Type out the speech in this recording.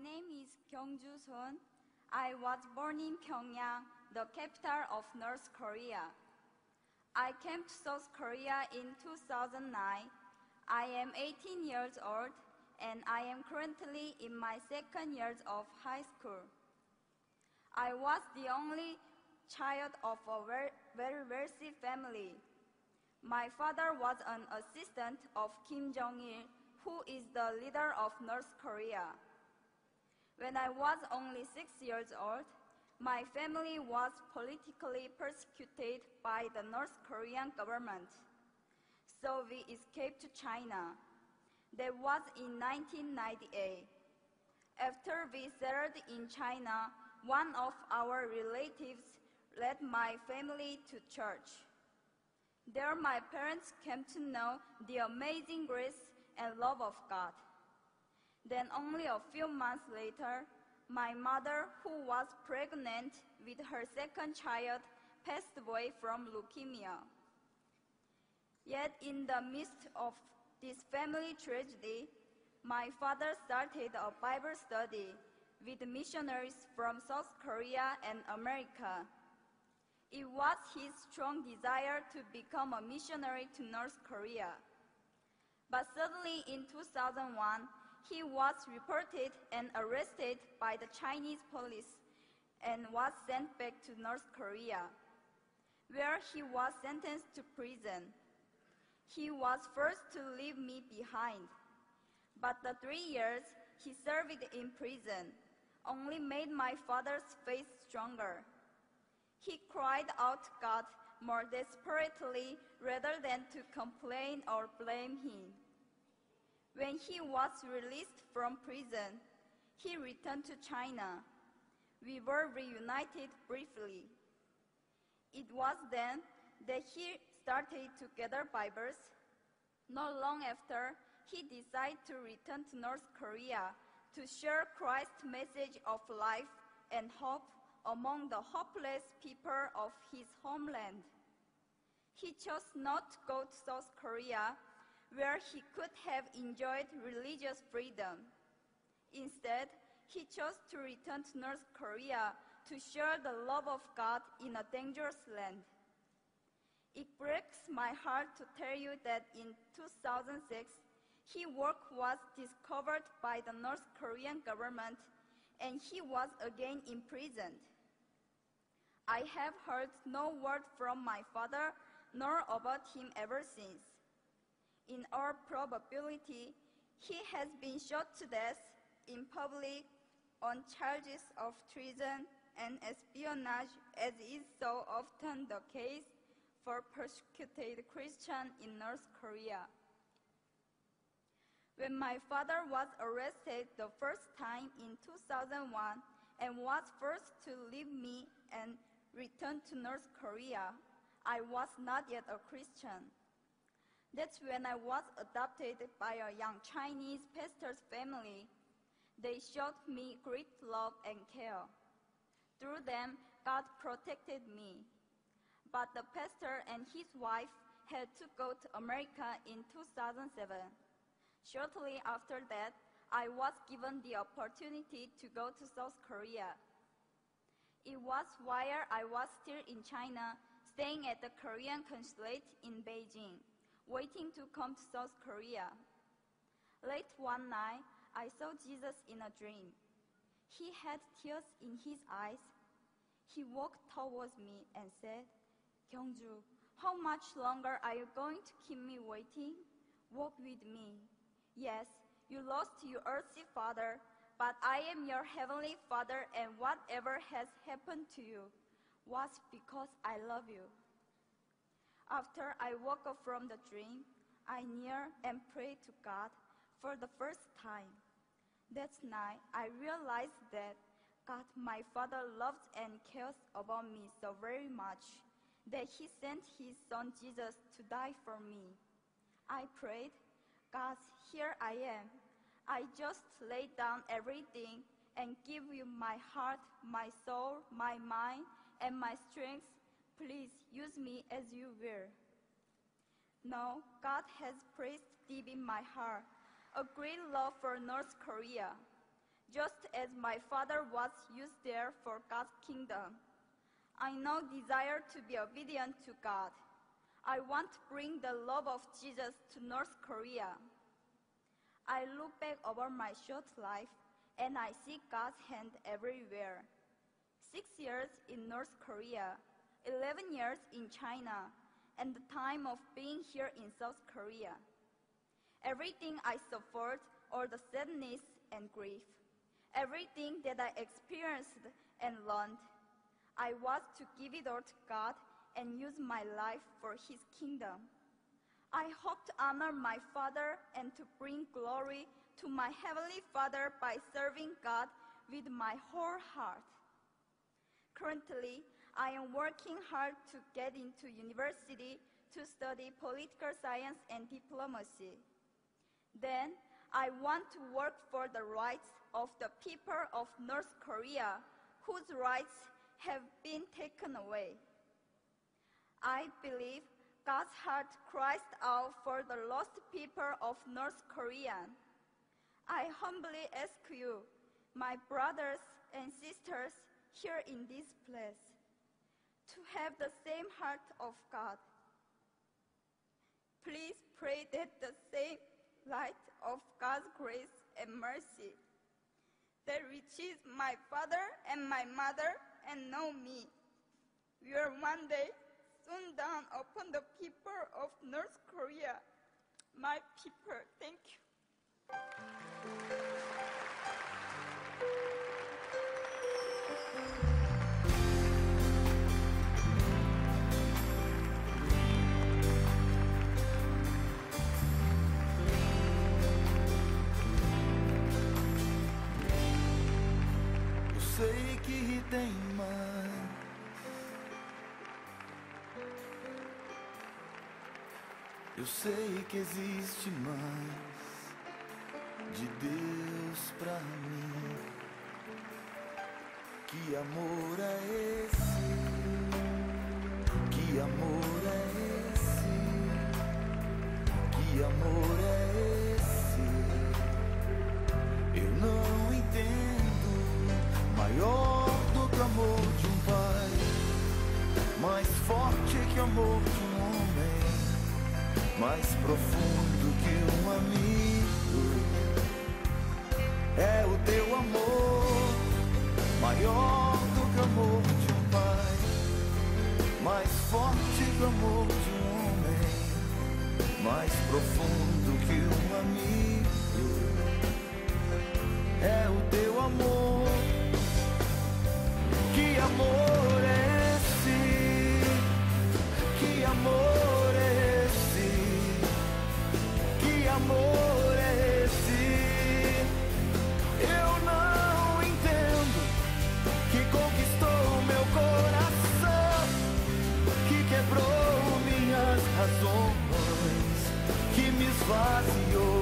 name is Kyungju Son. I was born in Pyongyang, the capital of North Korea. I came to South Korea in 2009. I am 18 years old and I am currently in my second year of high school. I was the only child of a very wealthy family. My father was an assistant of Kim Jong-il, who is the leader of North Korea. When I was only 6 years old, my family was politically persecuted by the North Korean government. So we escaped to China. That was in 1998. After we settled in China, one of our relatives led my family to church. There my parents came to know the amazing grace and love of God. Then only a few months later, my mother, who was pregnant with her second child, passed away from leukemia. Yet in the midst of this family tragedy, my father started a Bible study with missionaries from South Korea and America. It was his strong desire to become a missionary to North Korea. But suddenly in 2001, he was reported and arrested by the Chinese police and was sent back to North Korea, where he was sentenced to prison. He was forced to leave me behind, but the 3 years he served in prison only made my father's faith stronger. He cried out to God more desperately rather than to complain or blame him. When he was released from prison, he returned to China. We were reunited briefly. It was then that he started to gather Bibles. Not long after, he decided to return to North Korea to share Christ's message of life and hope among the hopeless people of his homeland. He chose not to go to South Korea, where he could have enjoyed religious freedom. Instead, he chose to return to North Korea to share the love of God in a dangerous land. It breaks my heart to tell you that in 2006, his work was discovered by the North Korean government and he was again imprisoned. I have heard no word from my father nor about him ever since. In all probability, he has been shot to death in public on charges of treason and espionage, as is so often the case for persecuted Christians in North Korea. When my father was arrested the first time in 2001 and was forced to leave me and return to North Korea, I was not yet a Christian. That's when I was adopted by a young Chinese pastor's family. They showed me great love and care. Through them, God protected me. But the pastor and his wife had to go to America in 2007. Shortly after that, I was given the opportunity to go to South Korea. It was while I was still in China, staying at the Korean consulate in Beijing, waiting to come to South Korea. Late one night, I saw Jesus in a dream. He had tears in his eyes. He walked towards me and said, "Kyungju, how much longer are you going to keep me waiting? Walk with me. Yes, you lost your earthly father, but I am your heavenly Father, and whatever has happened to you was because I love you." After I woke up from the dream, I kneeled and prayed to God for the first time. That night, I realized that God, my Father, loves and cares about me so very much that he sent his son Jesus to die for me. I prayed, "God, here I am. I just lay down everything and give you my heart, my soul, my mind, and my strength. Please use me as you will." Now, God has placed deep in my heart a great love for North Korea. just as my Father was used there for God's kingdom. I now desire to be obedient to God. I want to bring the love of Jesus to North Korea. I look back over my short life and I see God's hand everywhere. 6 years in North Korea, 11 years in China, and the time of being here in South Korea. Everything I suffered, all the sadness and grief, everything that I experienced and learned, I was to give it all to God and use my life for His kingdom. I hope to honor my Father and to bring glory to my Heavenly Father by serving God with my whole heart. Currently, I am working hard to get into university to study political science and diplomacy. Then, I want to work for the rights of the people of North Korea whose rights have been taken away. I believe God's heart cries out for the lost people of North Korea. I humbly ask you, my brothers and sisters here in this place, to have the same heart of God. Please pray that the same light of God's grace and mercy that reaches my father and my mother and know me will one day soon dawn upon the people of North Korea. My people, thank you. Eu sei que tem mais. Eu sei que existe mais de Deus pra mim. Que amor é esse? Que amor é esse? Que amor é esse? Eu não entendo. Maior do que o amor de um pai, mais forte que o amor de um homem, mais profundo que um amigo. É o teu amor, maior do que o amor de um pai, mais forte que o amor de um homem, mais profundo que um amigo. É o teu amor. Que amor é esse? Que amor é esse? Que amor é esse? Eu não entendo. Que conquistou meu coração, que quebrou minhas razões, que me esvaziou